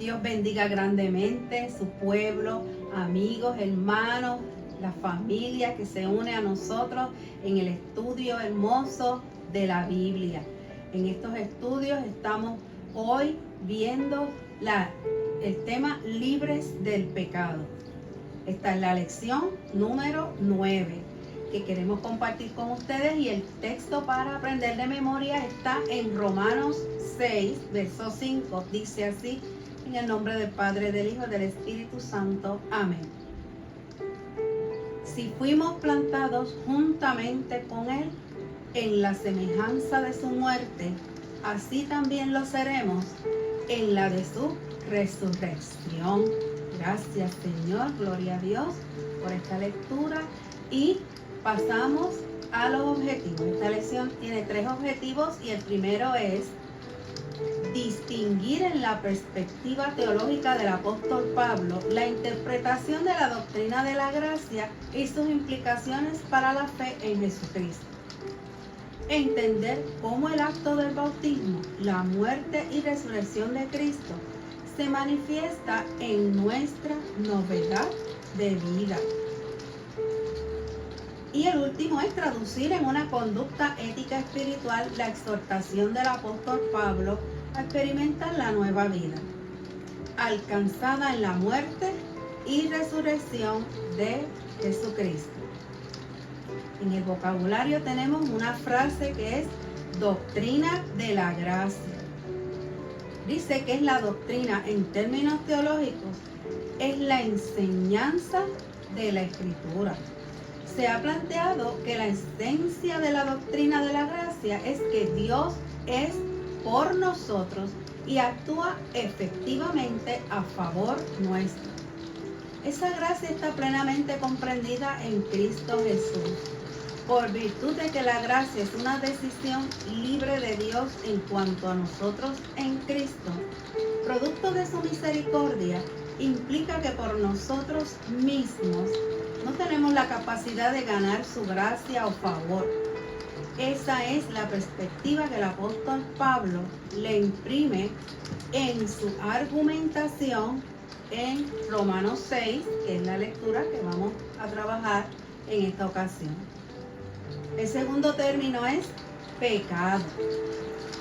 Dios bendiga grandemente su pueblo, amigos, hermanos, la familia que se une a nosotros en el estudio hermoso de la Biblia. En estos estudios estamos hoy viendo el tema libres del pecado. Esta es la lección número 9 que queremos compartir con ustedes, y el texto para aprender de memoria está en Romanos 6, verso 5. Dice así: en el nombre del Padre, del Hijo y del Espíritu Santo. Amén. Si fuimos plantados juntamente con Él en la semejanza de su muerte, así también lo seremos en la de su resurrección. Gracias, Señor, gloria a Dios por esta lectura, y pasamos a los objetivos. Esta lección tiene 3 objetivos, y el primero es distinguir en la perspectiva teológica del apóstol Pablo la interpretación de la doctrina de la gracia y sus implicaciones para la fe en Jesucristo. Entender cómo el acto del bautismo, la muerte y resurrección de Cristo se manifiesta en nuestra novedad de vida. Y el último es traducir en una conducta ética espiritual la exhortación del apóstol Pablo a experimentar la nueva vida, alcanzada en la muerte y resurrección de Jesucristo. En el vocabulario tenemos una frase que es doctrina de la gracia. Dice que es la doctrina, en términos teológicos, es la enseñanza de la Escritura. Se ha planteado que la esencia de la doctrina de la gracia es que Dios es por nosotros y actúa efectivamente a favor nuestro. Esa gracia está plenamente comprendida en Cristo Jesús, por virtud de que la gracia es una decisión libre de Dios en cuanto a nosotros en Cristo. Producto de su misericordia, implica que por nosotros mismos no tenemos la capacidad de ganar su gracia o favor. Esa es la perspectiva que el apóstol Pablo le imprime en su argumentación en Romanos 6, que es la lectura que vamos a trabajar en esta ocasión. El segundo término es pecado.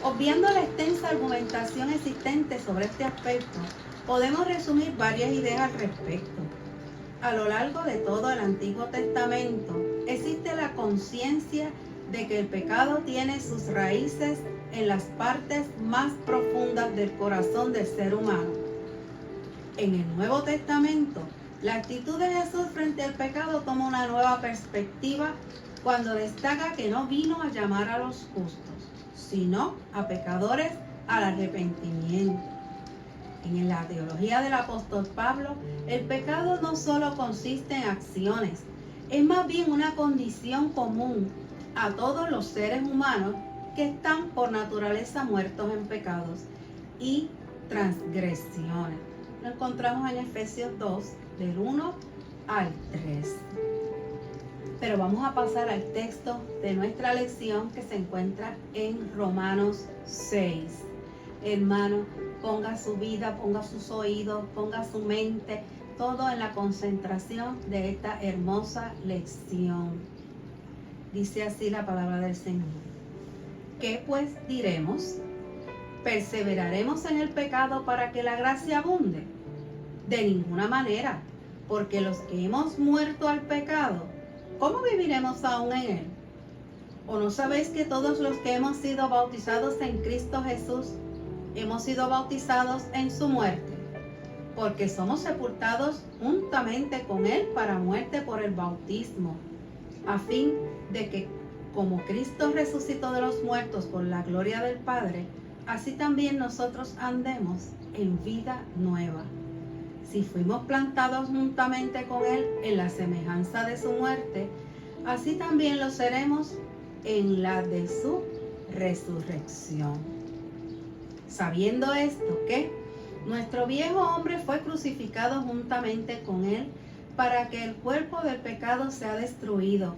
Obviando la extensa argumentación existente sobre este aspecto, podemos resumir varias ideas al respecto. A lo largo de todo el Antiguo Testamento existe la conciencia de que el pecado tiene sus raíces en las partes más profundas del corazón del ser humano. En el Nuevo Testamento, la actitud de Jesús frente al pecado toma una nueva perspectiva cuando destaca que no vino a llamar a los justos, sino a pecadores al arrepentimiento. En la teología del apóstol Pablo, el pecado no solo consiste en acciones, es más bien una condición común a todos los seres humanos que están por naturaleza muertos en pecados y transgresiones. Lo encontramos en Efesios 2, del 1 al 3. Pero vamos a pasar al texto de nuestra lección, que se encuentra en Romanos 6. Hermano, ponga su vida, ponga sus oídos, ponga su mente, todo en la concentración de esta hermosa lección. Dice así la palabra del Señor. ¿Qué pues diremos? ¿Perseveraremos en el pecado para que la gracia abunde? De ninguna manera, porque los que hemos muerto al pecado, ¿cómo viviremos aún en él? ¿O no sabéis que todos los que hemos sido bautizados en Cristo Jesús, hemos sido bautizados en su muerte? Porque somos sepultados juntamente con él para muerte por el bautismo, a fin de que, como Cristo resucitó de los muertos por la gloria del Padre, así también nosotros andemos en vida nueva. Si fuimos plantados juntamente con Él en la semejanza de su muerte, así también lo seremos en la de su resurrección. Sabiendo esto, que nuestro viejo hombre fue crucificado juntamente con Él para que el cuerpo del pecado sea destruido,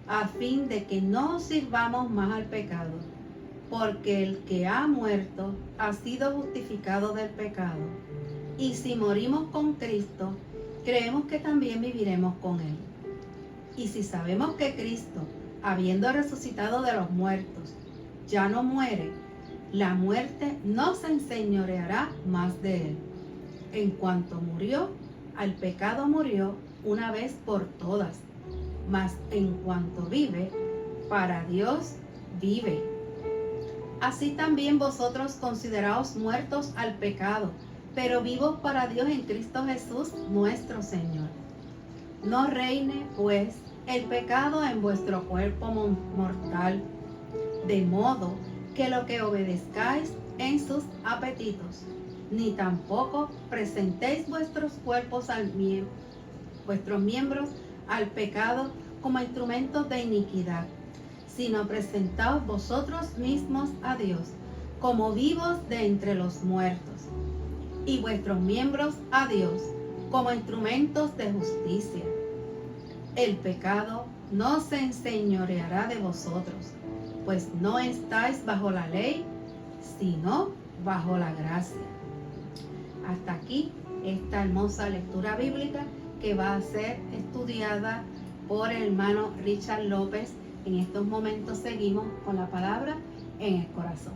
a fin de que no sirvamos más al pecado. porque el que ha muerto ha sido justificado del pecado. Y si morimos con Cristo, creemos que también viviremos con Él. Y si sabemos que Cristo, habiendo resucitado de los muertos, ya no muere, la muerte no se enseñoreará más de Él. En cuanto murió, al pecado murió una vez por todas, mas en cuanto vive, para Dios vive. Así también vosotros consideraos muertos al pecado, pero vivos para Dios en Cristo Jesús nuestro Señor. No reine, pues, el pecado en vuestro cuerpo mortal, de modo que lo que obedezcáis en sus apetitos, ni tampoco presentéis vuestros cuerpos vuestros miembros al pecado como instrumentos de iniquidad, sino presentaos vosotros mismos a Dios como vivos de entre los muertos, y vuestros miembros a Dios como instrumentos de justicia. El pecado no se enseñoreará de vosotros, pues no estáis bajo la ley, sino bajo la gracia. Hasta aquí esta hermosa lectura bíblica que va a ser estudiada por el hermano Richard López. En estos momentos seguimos con la palabra en el corazón.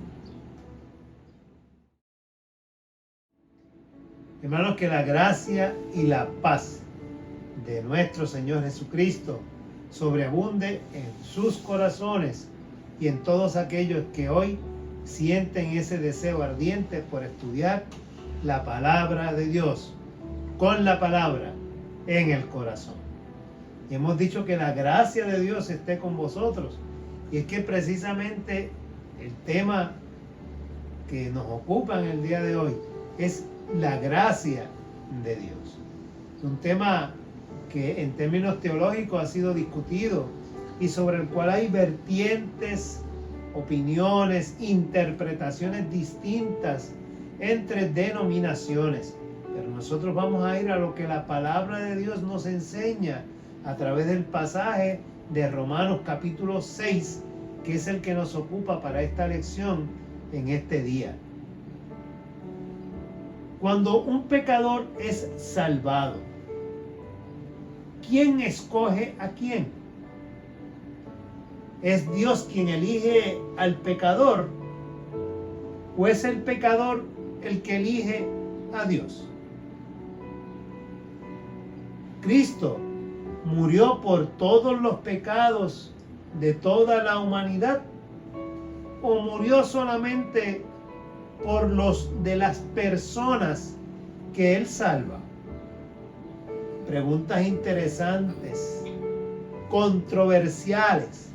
Hermanos, que la gracia y la paz de nuestro Señor Jesucristo sobreabunde en sus corazones y en todos aquellos que hoy sienten ese deseo ardiente por estudiar la palabra de Dios, con la palabra en el corazón. Y hemos dicho que la gracia de Dios esté con vosotros. Y es que precisamente el tema que nos ocupa en el día de hoy es la gracia de Dios. Es un tema que en términos teológicos ha sido discutido y sobre el cual hay vertientes, opiniones, interpretaciones distintas entre denominaciones. Pero nosotros vamos a ir a lo que la palabra de Dios nos enseña a través del pasaje de Romanos capítulo 6, que es el que nos ocupa para esta lección en este día. Cuando un pecador es salvado, ¿quién escoge a quién? ¿Es Dios quien elige al pecador o es el pecador el que elige a Dios? Cristo murió por todos los pecados de toda la humanidad, o murió solamente por los de las personas que Él salva. Preguntas interesantes, controversiales,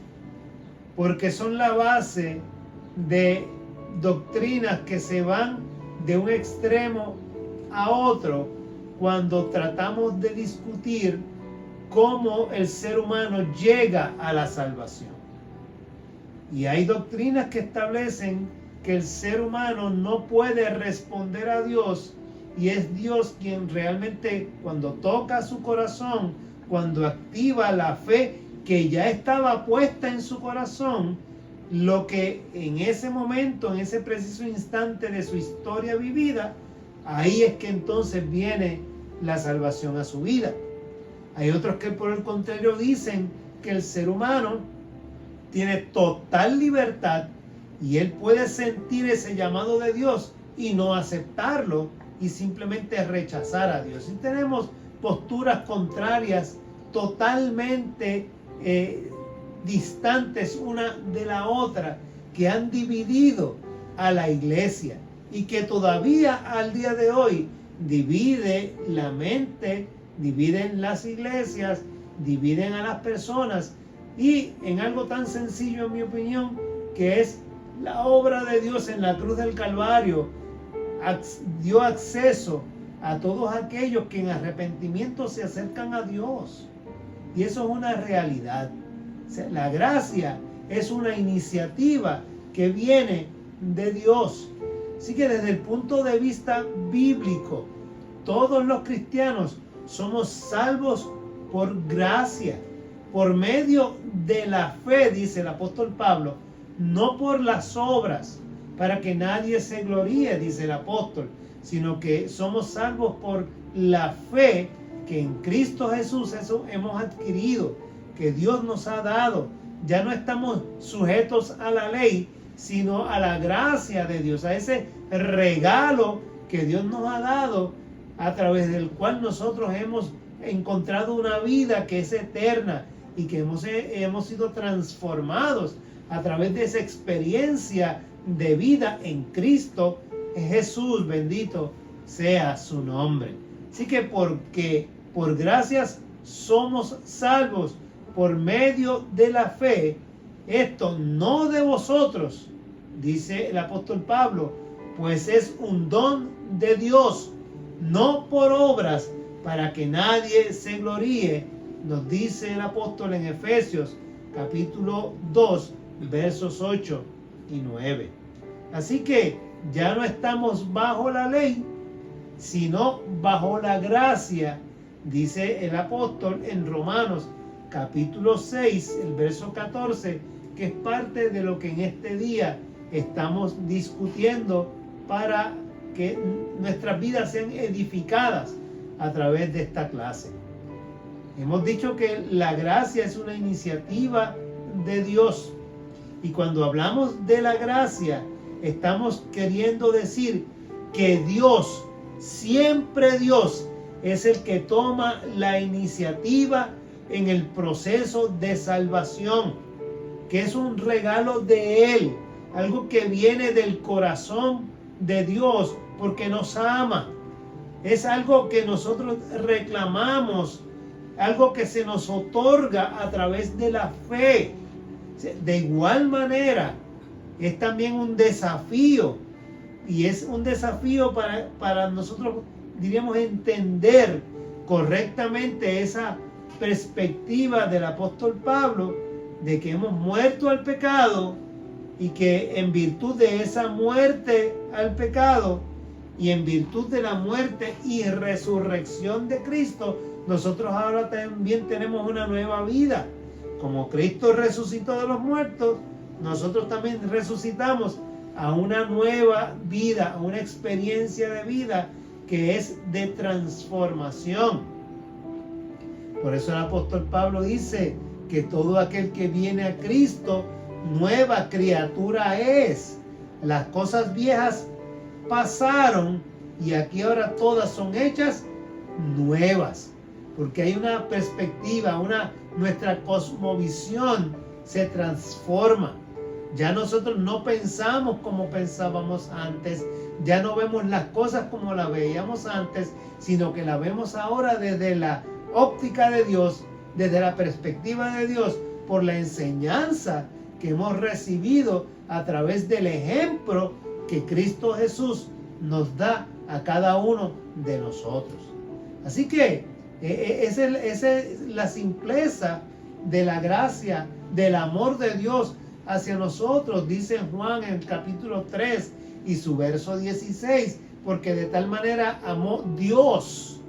porque son la base de doctrinas que se van de un extremo a otro cuando tratamos de discutir cómo el ser humano llega a la salvación. Y hay doctrinas que establecen que el ser humano no puede responder a Dios, y es Dios quien realmente, cuando toca su corazón, cuando activa la fe que ya estaba puesta en su corazón, lo que en ese momento, en ese preciso instante de su historia vivida, ahí es que entonces viene la salvación a su vida. Hay otros que por el contrario dicen que el ser humano tiene total libertad y él puede sentir ese llamado de Dios y no aceptarlo y simplemente rechazar a Dios. Y tenemos posturas contrarias totalmente distantes una de la otra, que han dividido a la iglesia y que todavía al día de hoy divide la mente, dividen las iglesias, dividen a las personas, y en algo tan sencillo, en mi opinión, que es la obra de Dios en la cruz del Calvario, dio acceso a todos aquellos que en arrepentimiento se acercan a Dios. Y eso es una realidad. O sea, la gracia es una iniciativa que viene de Dios. Así que desde el punto de vista bíblico, todos los cristianos somos salvos por gracia, por medio de la fe, dice el apóstol Pablo, no por las obras, para que nadie se gloríe, dice el apóstol, sino que somos salvos por la fe que en Cristo Jesús eso hemos adquirido, que Dios nos ha dado. Ya no estamos sujetos a la ley, sino a la gracia de Dios, a ese regalo que Dios nos ha dado, a través del cual nosotros hemos encontrado una vida que es eterna y que hemos sido transformados a través de esa experiencia de vida en Cristo Jesús. Bendito sea su nombre. Así que porque por gracias somos salvos por medio de la fe, esto no de vosotros, dice el apóstol Pablo, pues es un don de Dios, no por obras, para que nadie se gloríe, nos dice el apóstol en Efesios capítulo 2, versos 8 y 9. Así que ya no estamos bajo la ley, sino bajo la gracia, dice el apóstol en Romanos capítulo 6, el verso 14, que es parte de lo que en este día estamos discutiendo para que nuestras vidas sean edificadas a través de esta clase. Hemos dicho que la gracia es una iniciativa de Dios, y cuando hablamos de la gracia estamos queriendo decir que Dios, siempre Dios, es el que toma la iniciativa en el proceso de salvación, que es un regalo de Él, algo que viene del corazón de Dios porque nos ama. Es algo que nosotros reclamamos, algo que se nos otorga a través de la fe. De igual manera, es también un desafío, y es un desafío para nosotros, diríamos, entender correctamente esa perspectiva del apóstol Pablo de que hemos muerto al pecado y que en virtud de esa muerte al pecado y en virtud de la muerte y resurrección de Cristo, nosotros ahora también tenemos una nueva vida. Como Cristo resucitó de los muertos, nosotros también resucitamos a una nueva vida, a una experiencia de vida que es de transformación. Por eso el apóstol Pablo dice que todo aquel que viene a Cristo, nueva criatura es. Las cosas viejas pasaron y aquí ahora todas son hechas nuevas. Porque hay una perspectiva, nuestra cosmovisión se transforma. Ya nosotros no pensamos como pensábamos antes, ya no vemos las cosas como las veíamos antes, sino que las vemos ahora desde la óptica de Dios, desde la perspectiva de Dios, por la enseñanza que hemos recibido a través del ejemplo que Cristo Jesús nos da a cada uno de nosotros. Así que esa es la simpleza de la gracia, del amor de Dios hacia nosotros, dice Juan en el capítulo 3 y su verso 16, porque de tal manera amó Dios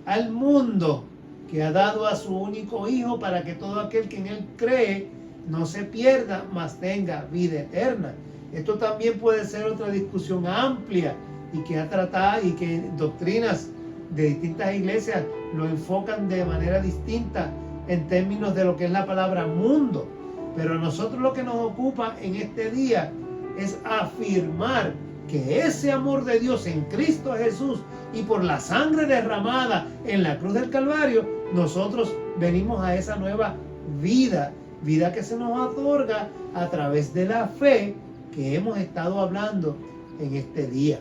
al mundo que ha dado a su único Hijo para que todo aquel que en Él cree no se pierda, mas tenga vida eterna. Esto también puede ser otra discusión amplia y que ha tratado y que doctrinas de distintas iglesias lo enfocan de manera distinta en términos de lo que es la palabra mundo. Pero a nosotros lo que nos ocupa en este día es afirmar que ese amor de Dios en Cristo Jesús y por la sangre derramada en la cruz del Calvario, nosotros venimos a esa nueva vida que se nos otorga a través de la fe que hemos estado hablando en este día.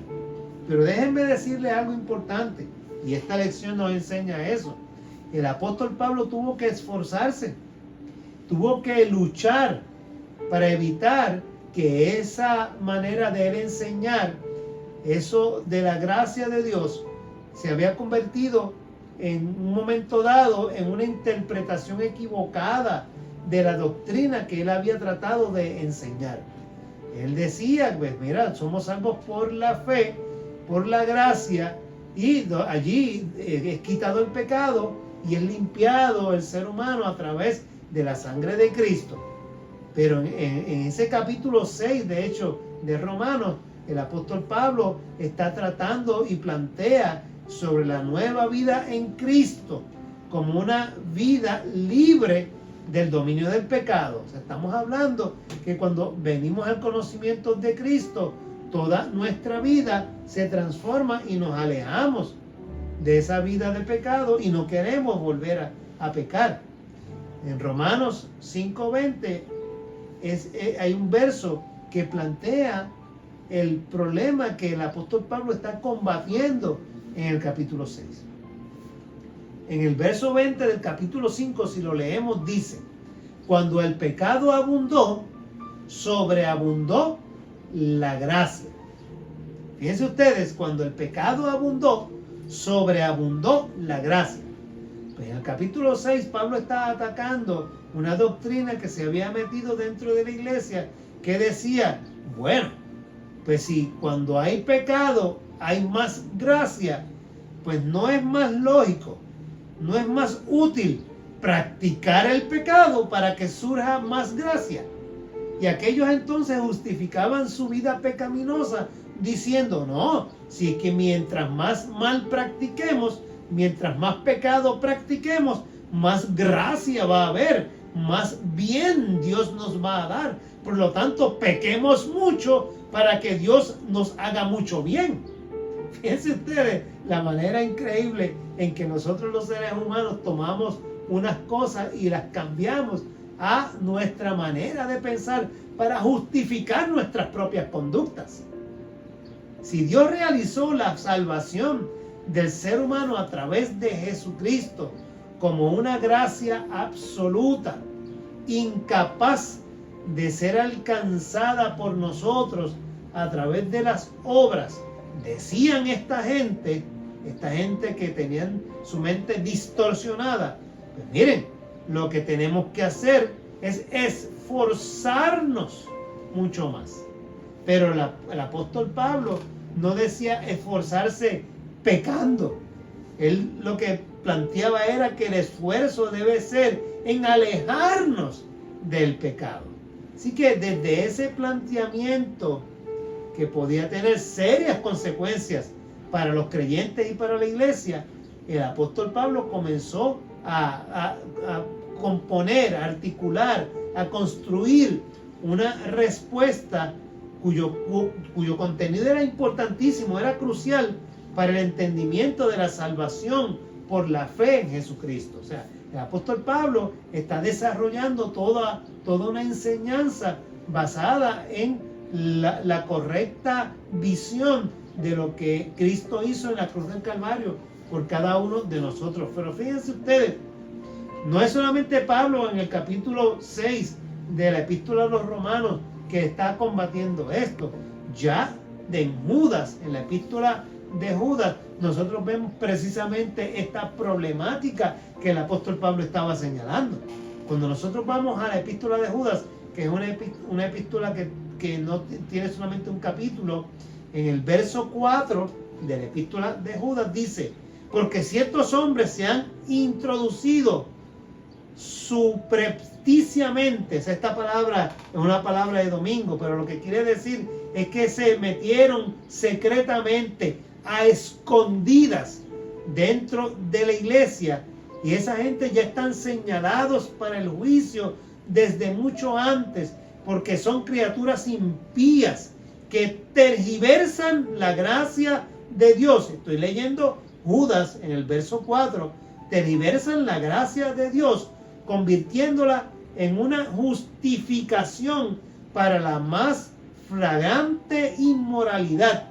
Pero déjenme decirle algo importante, y esta lección nos enseña eso. El apóstol Pablo tuvo que esforzarse, tuvo que luchar para evitar que esa manera de él enseñar, eso de la gracia de Dios, se había convertido en un momento dado en una interpretación equivocada de la doctrina que él había tratado de enseñar. Él decía, pues mira, somos salvos por la fe, por la gracia, y allí es quitado el pecado y es limpiado el ser humano a través de la sangre de Cristo. Pero en ese capítulo 6, de hecho, de Romanos, el apóstol Pablo está tratando y plantea sobre la nueva vida en Cristo como una vida libre del dominio del pecado. O sea, estamos hablando que cuando venimos al conocimiento de Cristo, toda nuestra vida se transforma y nos alejamos de esa vida de pecado y no queremos volver a pecar. En Romanos 5:20 hay un verso que plantea el problema que el apóstol Pablo está combatiendo en el capítulo 6. En el verso 20 del capítulo 5, si lo leemos, dice: cuando el pecado abundó, sobreabundó la gracia. Fíjense ustedes, cuando el pecado abundó, sobreabundó la gracia. Pues en el capítulo 6, Pablo está atacando una doctrina que se había metido dentro de la iglesia, que decía, bueno, pues si cuando hay pecado hay más gracia, pues no es más lógico, no es más útil practicar el pecado para que surja más gracia. Y aquellos entonces justificaban su vida pecaminosa diciendo, no, si es que mientras más mal practiquemos, mientras más pecado practiquemos, más gracia va a haber, más bien Dios nos va a dar. Por lo tanto, pequemos mucho para que Dios nos haga mucho bien. Fíjense ustedes la manera increíble en que nosotros los seres humanos tomamos unas cosas y las cambiamos a nuestra manera de pensar para justificar nuestras propias conductas. Si Dios realizó la salvación del ser humano a través de Jesucristo como una gracia absoluta, incapaz de ser alcanzada por nosotros a través de las obras, decían esta gente que tenían su mente distorsionada, pues miren, lo que tenemos que hacer es esforzarnos mucho más. Pero el apóstol Pablo no decía esforzarse pecando. Él lo que planteaba era que el esfuerzo debe ser en alejarnos del pecado. Así que desde ese planteamiento, que podía tener serias consecuencias para los creyentes y para la iglesia, el apóstol Pablo comenzó a componer, a articular, a construir una respuesta cuyo contenido era importantísimo, era crucial para el entendimiento de la salvación por la fe en Jesucristo. O sea, el apóstol Pablo está desarrollando toda una enseñanza basada en la correcta visión de lo que Cristo hizo en la cruz del Calvario por cada uno de nosotros. Pero fíjense ustedes, no es solamente Pablo en el capítulo 6 de la epístola a los Romanos que está combatiendo esto. Ya en Judas, en la epístola de Judas, nosotros vemos precisamente esta problemática que el apóstol Pablo estaba señalando. Cuando nosotros vamos a la epístola de Judas, que es una epístola que no tiene solamente un capítulo, en el verso 4 de la epístola de Judas dice: porque ciertos hombres se han introducido subrepticiamente. Esta palabra es una palabra de domingo, pero lo que quiere decir es que se metieron secretamente, a escondidas, dentro de la iglesia, y esa gente ya están señalados para el juicio desde mucho antes, porque son criaturas impías que tergiversan la gracia de Dios. Estoy leyendo Judas en el verso 4. Tergiversan la gracia de Dios, convirtiéndola en una justificación para la más flagrante inmoralidad,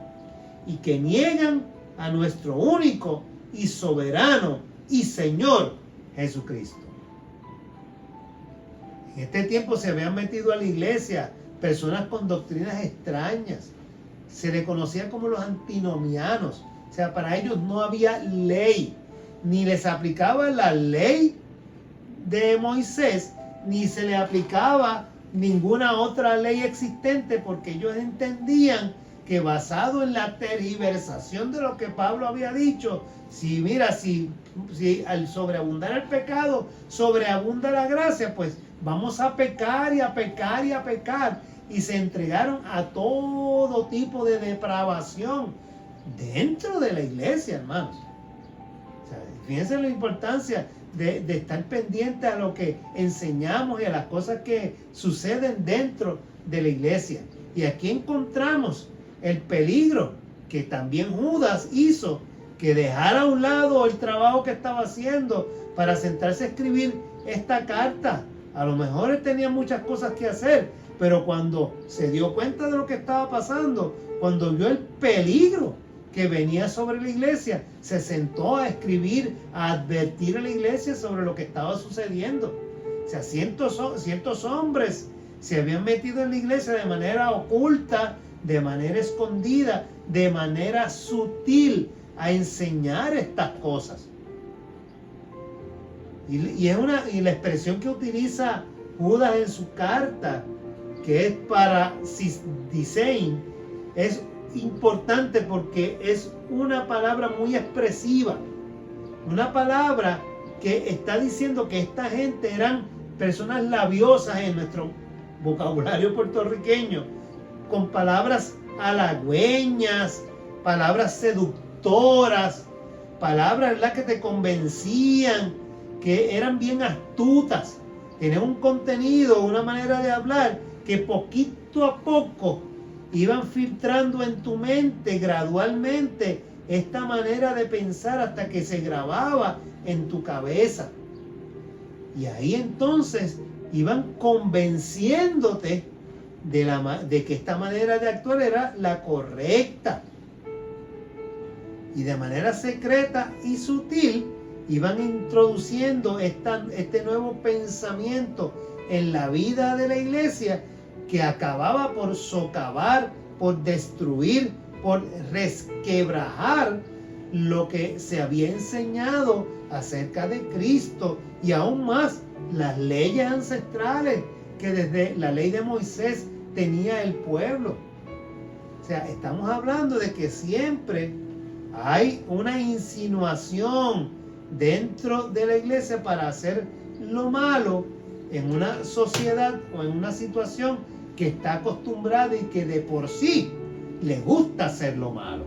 y que niegan a nuestro único y soberano y Señor Jesucristo. En este tiempo se habían metido a la iglesia personas con doctrinas extrañas. Se le conocía como los antinomianos. O sea, para ellos no había ley, ni les aplicaba la ley de Moisés, ni se le aplicaba ninguna otra ley existente, porque ellos entendían que basado en la tergiversación de lo que Pablo había dicho, si al sobreabundar el pecado, sobreabunda la gracia, pues vamos a pecar y a pecar y a pecar. Y se entregaron a todo tipo de depravación dentro de la iglesia, hermanos. O sea, fíjense la importancia de estar pendiente a lo que enseñamos y a las cosas que suceden dentro de la iglesia. Y aquí encontramos el peligro que también Judas hizo, que dejara a un lado el trabajo que estaba haciendo para sentarse a escribir esta carta. A lo mejor él tenía muchas cosas que hacer, pero cuando se dio cuenta de lo que estaba pasando, cuando vio el peligro que venía sobre la iglesia, se sentó a escribir, a advertir a la iglesia sobre lo que estaba sucediendo. O sea, ciertos hombres se habían metido en la iglesia de manera oculta, de manera escondida, de manera sutil, a enseñar estas cosas. Y la expresión que utiliza Judas en su carta, que es para Sisdisein, es importante porque es una palabra muy expresiva, una palabra que está diciendo que esta gente eran personas labiosas en nuestro vocabulario puertorriqueño, con palabras halagüeñas, palabras seductoras, palabras, ¿verdad?, que te convencían, que eran bien astutas, tenían un contenido, una manera de hablar que poquito a poco iban filtrando en tu mente gradualmente esta manera de pensar hasta que se grababa en tu cabeza. Y ahí entonces iban convenciéndote de que esta manera de actuar era la correcta. Y de manera secreta y sutil iban introduciendo este nuevo pensamiento en la vida de la iglesia, que acababa por socavar, por destruir, por resquebrajar lo que se había enseñado acerca de Cristo, y aún más las leyes ancestrales que desde la ley de Moisés tenía el pueblo. O sea, estamos hablando de que siempre hay una insinuación dentro de la iglesia para hacer lo malo en una sociedad o en una situación que está acostumbrada y que de por sí le gusta hacer lo malo.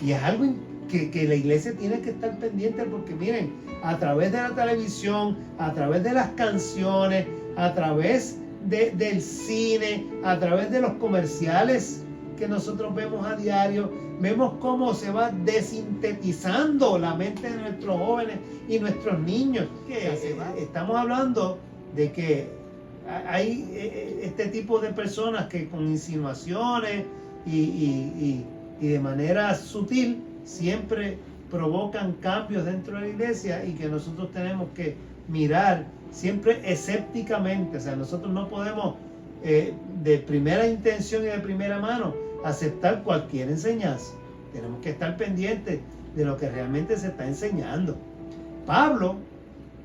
Y es algo que la iglesia tiene que estar pendiente, porque miren, a través de la televisión, a través de las canciones, a través del cine, a través de los comerciales que nosotros vemos a diario, vemos cómo se va desintetizando la mente de nuestros jóvenes y nuestros niños. Estamos hablando de que hay este tipo de personas que con insinuaciones y de manera sutil siempre provocan cambios dentro de la iglesia, y que nosotros tenemos que mirar siempre escépticamente. O sea, nosotros no podemos de primera intención y de primera mano aceptar cualquier enseñanza. Tenemos que estar pendientes de lo que realmente se está enseñando. Pablo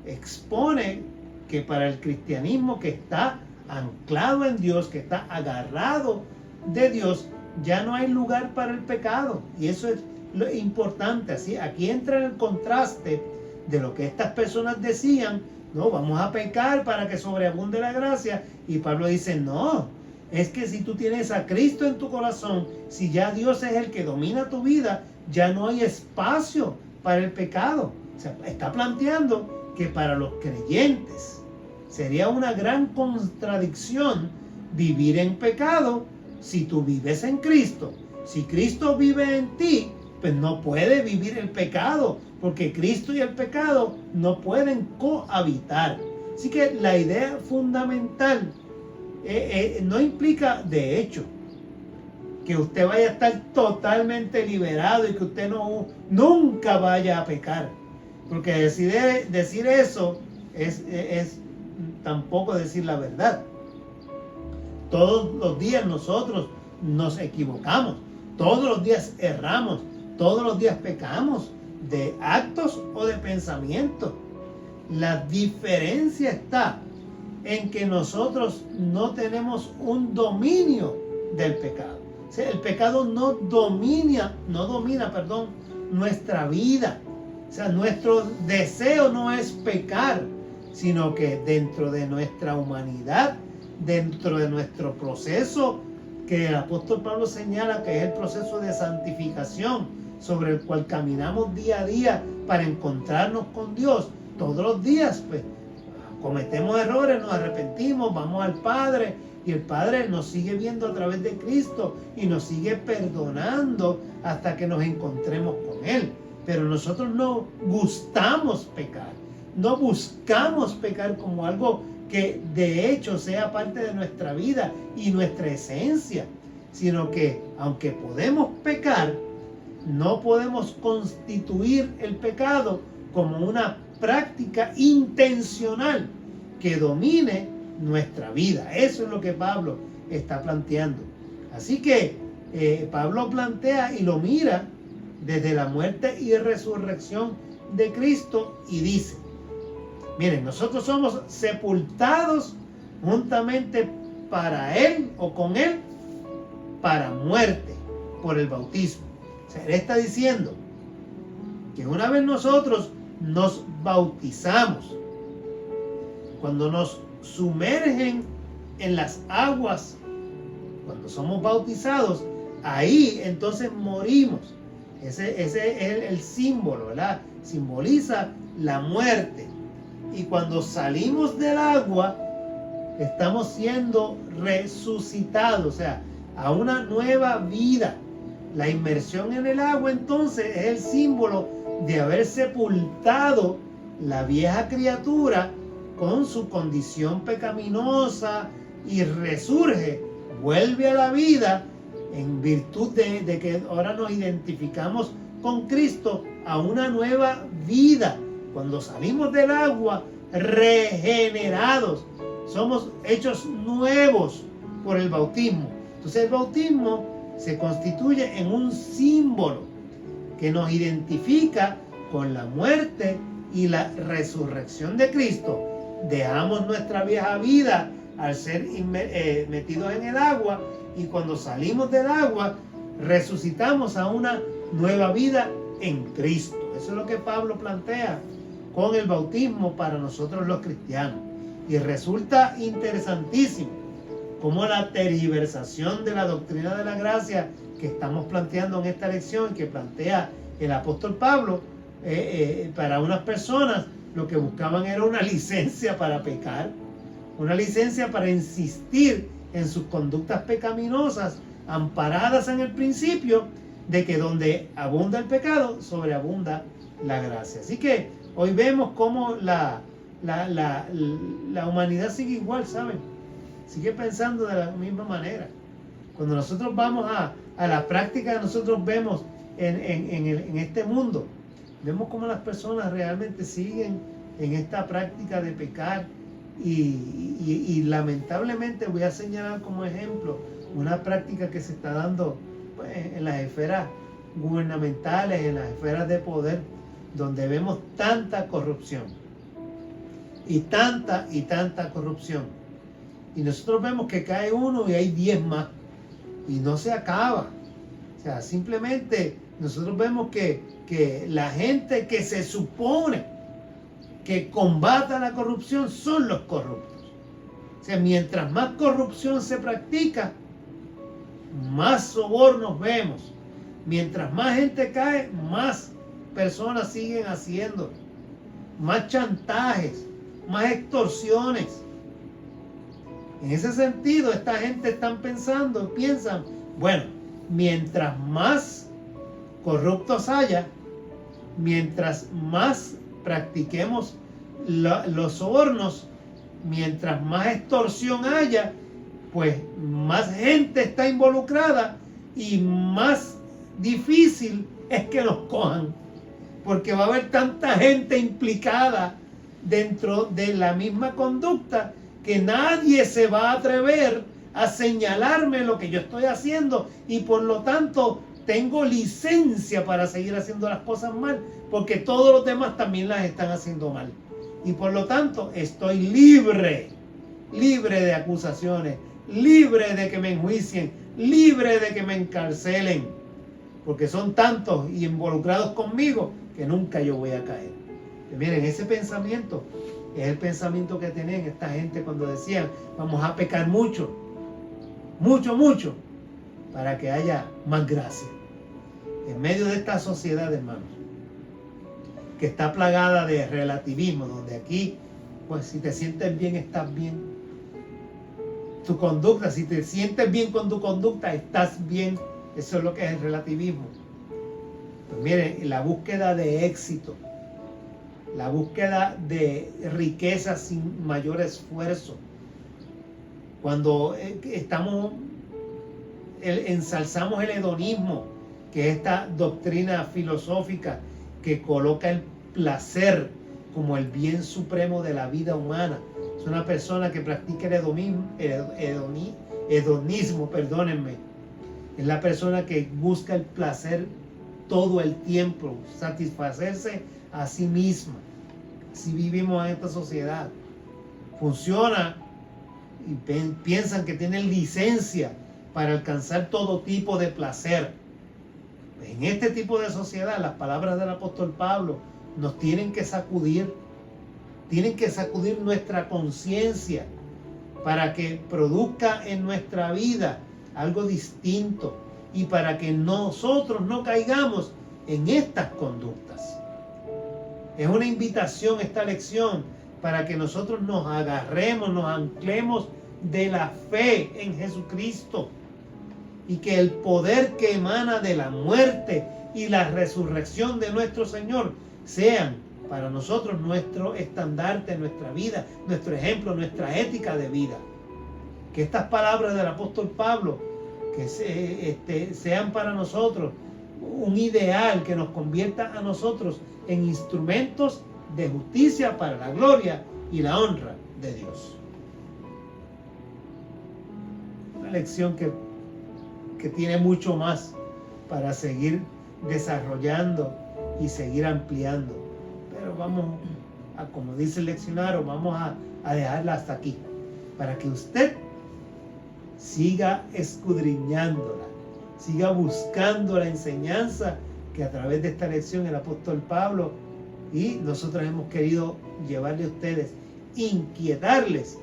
expone que para el cristianismo que está anclado en Dios, que está agarrado de Dios, ya no hay lugar para el pecado. Y eso es lo importante. Así, aquí entra el contraste de lo que estas personas decían: no, vamos a pecar para que sobreabunde la gracia. Y Pablo dice: no, es que si tú tienes a Cristo en tu corazón, si ya Dios es el que domina tu vida, ya no hay espacio para el pecado. O sea, está planteando que para los creyentes sería una gran contradicción vivir en pecado si tú vives en Cristo. Si Cristo vive en ti, pues no puede vivir el pecado, porque Cristo y el pecado no pueden cohabitar. Así que la idea fundamental no implica, de hecho, que usted vaya a estar totalmente liberado y que usted nunca vaya a pecar. Porque decir eso es tampoco decir la verdad. Todos los días nosotros nos equivocamos, todos los días erramos, todos los días pecamos de actos o de pensamientos. La diferencia está en que nosotros no tenemos un dominio del pecado. O sea, el pecado no domina nuestra vida. O sea, nuestro deseo no es pecar, sino que dentro de nuestra humanidad, dentro de nuestro proceso que el apóstol Pablo señala que es el proceso de santificación sobre el cual caminamos día a día para encontrarnos con Dios. Todos los días pues cometemos errores, nos arrepentimos, vamos al Padre y el Padre nos sigue viendo a través de Cristo y nos sigue perdonando hasta que nos encontremos con Él. Pero nosotros no gustamos pecar, no buscamos pecar como algo que de hecho sea parte de nuestra vida y nuestra esencia, sino que aunque podemos pecar, no podemos constituir el pecado como una práctica intencional que domine nuestra vida. Eso es lo que Pablo está planteando. Así que Pablo plantea y lo mira desde la muerte y resurrección de Cristo y dice: miren, nosotros somos sepultados juntamente para Él o con Él para muerte por el bautismo. O sea, Él está diciendo que una vez nosotros nos bautizamos, cuando nos sumergen en las aguas, cuando somos bautizados, ahí entonces morimos. Ese es el símbolo, ¿verdad? Simboliza la muerte. Y cuando salimos del agua, estamos siendo resucitados, o sea, a una nueva vida. La inmersión en el agua entonces es el símbolo de haber sepultado la vieja criatura con su condición pecaminosa y resurge, vuelve a la vida en virtud de que ahora nos identificamos con Cristo a una nueva vida. Cuando salimos del agua, regenerados, somos hechos nuevos por el bautismo. Entonces el bautismo se constituye en un símbolo que nos identifica con la muerte y la resurrección de Cristo. Dejamos nuestra vieja vida al ser metidos en el agua, y cuando salimos del agua resucitamos a una nueva vida en Cristo. Eso es lo que Pablo plantea con el bautismo para nosotros los cristianos. Y resulta interesantísimo cómo la tergiversación de la doctrina de la gracia que estamos planteando en esta lección, que plantea el apóstol Pablo, para unas personas lo que buscaban era una licencia para pecar, una licencia para insistir en sus conductas pecaminosas, amparadas en el principio de que donde abunda el pecado, sobreabunda la gracia. Así que hoy vemos cómo la humanidad sigue igual, ¿saben? Sigue pensando de la misma manera. Cuando nosotros vamos a la práctica que nosotros vemos en este mundo, vemos cómo las personas realmente siguen en esta práctica de pecar y lamentablemente voy a señalar como ejemplo una práctica que se está dando pues, en las esferas gubernamentales, en las esferas de poder, donde vemos tanta corrupción y tanta corrupción, y nosotros vemos que cae uno y hay 10 más y no se acaba. O sea, simplemente nosotros vemos que la gente que se supone que combata la corrupción son los corruptos. O sea, mientras más corrupción se practica, más sobornos vemos. Mientras más gente cae, más personas siguen haciendo, más chantajes, más extorsiones. En ese sentido, esta gente piensan, bueno, mientras más corruptos haya, mientras más practiquemos los sobornos, mientras más extorsión haya, pues más gente está involucrada y más difícil es que nos cojan, porque va a haber tanta gente implicada dentro de la misma conducta que nadie se va a atrever a señalarme lo que yo estoy haciendo, y por lo tanto tengo licencia para seguir haciendo las cosas mal, porque todos los demás también las están haciendo mal, y por lo tanto estoy libre de acusaciones, libre de que me enjuicien, libre de que me encarcelen, porque son tantos y involucrados conmigo que nunca yo voy a caer. Y miren, ese pensamiento Es el pensamiento que tenían esta gente cuando decían, vamos a pecar mucho, mucho, para que haya más gracia. En medio de esta sociedad, hermanos, que está plagada de relativismo, donde aquí, pues si te sientes bien, estás bien. Tu conducta, si te sientes bien con tu conducta, estás bien. Eso es lo que es el relativismo. Pues miren, la búsqueda de éxito, la búsqueda de riqueza sin mayor esfuerzo. Cuando ensalzamos el hedonismo, que es esta doctrina filosófica que coloca el placer como el bien supremo de la vida humana. Es una persona que practica el hedonismo, perdónenme. Es la persona que busca el placer todo el tiempo, satisfacerse a sí misma. Así vivimos en esta sociedad. Funciona y piensan que tienen licencia para alcanzar todo tipo de placer. En este tipo de sociedad, las palabras del apóstol Pablo nos tienen que sacudir nuestra conciencia para que produzca en nuestra vida algo distinto y para que nosotros no caigamos en estas conductas. Es una invitación esta lección para que nosotros nos agarremos, nos anclemos de la fe en Jesucristo y que el poder que emana de la muerte y la resurrección de nuestro Señor sean para nosotros nuestro estandarte, nuestra vida, nuestro ejemplo, nuestra ética de vida. Que estas palabras del apóstol Pablo que sean para nosotros un ideal que nos convierta a nosotros en instrumentos de justicia para la gloria y la honra de Dios. Una lección que tiene mucho más para seguir desarrollando y seguir ampliando. Pero vamos a, como dice el leccionario, vamos a dejarla hasta aquí, para que usted siga escudriñándola, siga buscando la enseñanza que a través de esta lección el apóstol Pablo y nosotros hemos querido llevarle a ustedes, inquietarles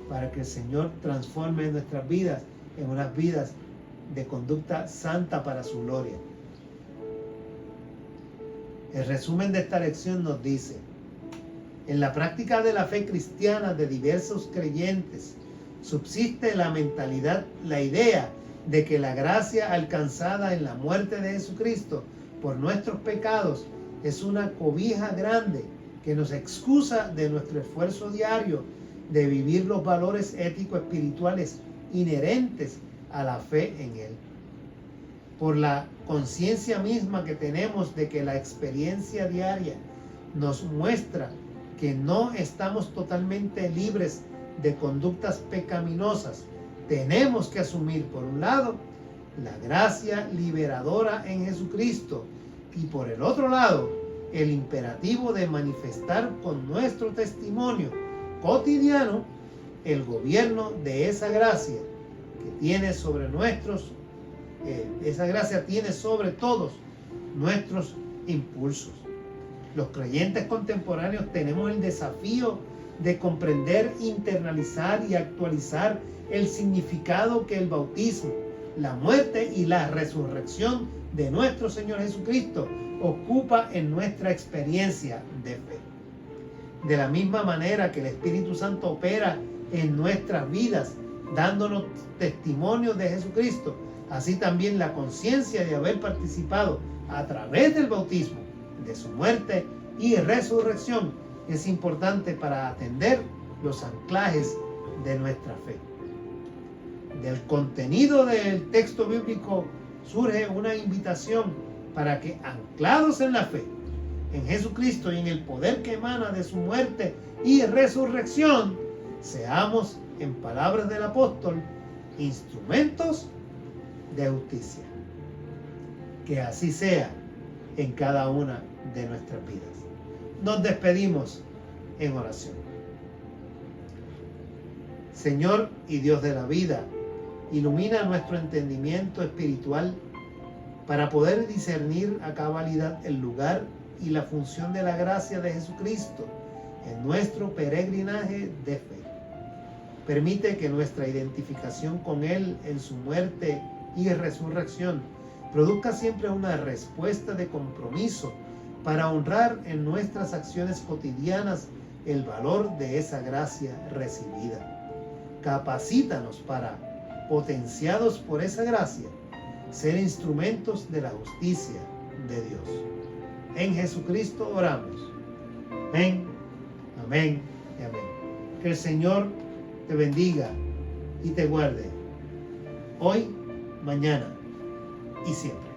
para que el Señor transforme nuestras vidas en unas vidas de conducta santa para su gloria. El resumen de esta lección nos dice: en la práctica de la fe cristiana de diversos creyentes subsiste la idea de que la gracia alcanzada en la muerte de Jesucristo por nuestros pecados es una cobija grande que nos excusa de nuestro esfuerzo diario de vivir los valores ético-espirituales inherentes a la fe en Él. Por la conciencia misma que tenemos de que la experiencia diaria nos muestra que no estamos totalmente libres de conductas pecaminosas, tenemos que asumir, por un lado, la gracia liberadora en Jesucristo y por el otro lado, el imperativo de manifestar con nuestro testimonio cotidiano el gobierno de esa gracia que tiene sobre esa gracia tiene sobre todos nuestros impulsos. Los creyentes contemporáneos tenemos el desafío de comprender, internalizar y actualizar el significado que el bautismo, la muerte y la resurrección de nuestro Señor Jesucristo ocupa en nuestra experiencia de fe. De la misma manera que el Espíritu Santo opera en nuestras vidas, dándonos testimonio de Jesucristo, así también la conciencia de haber participado a través del bautismo de su muerte y resurrección es importante para atender los anclajes de nuestra fe. Del contenido del texto bíblico surge una invitación para que, anclados en la fe, en Jesucristo y en el poder que emana de su muerte y resurrección, seamos, en palabras del apóstol, instrumentos de justicia. Que así sea en cada una de nuestras vidas. Nos despedimos en oración. Señor y Dios de la vida, ilumina nuestro entendimiento espiritual para poder discernir a cabalidad el lugar y la función de la gracia de Jesucristo en nuestro peregrinaje de fe. Permite que nuestra identificación con Él en su muerte y resurrección produzca siempre una respuesta de compromiso para honrar en nuestras acciones cotidianas el valor de esa gracia recibida. Capacítanos para, potenciados por esa gracia, ser instrumentos de la justicia de Dios. En Jesucristo oramos. Amén, amén y amén. Que el Señor te bendiga y te guarde, hoy, mañana y siempre.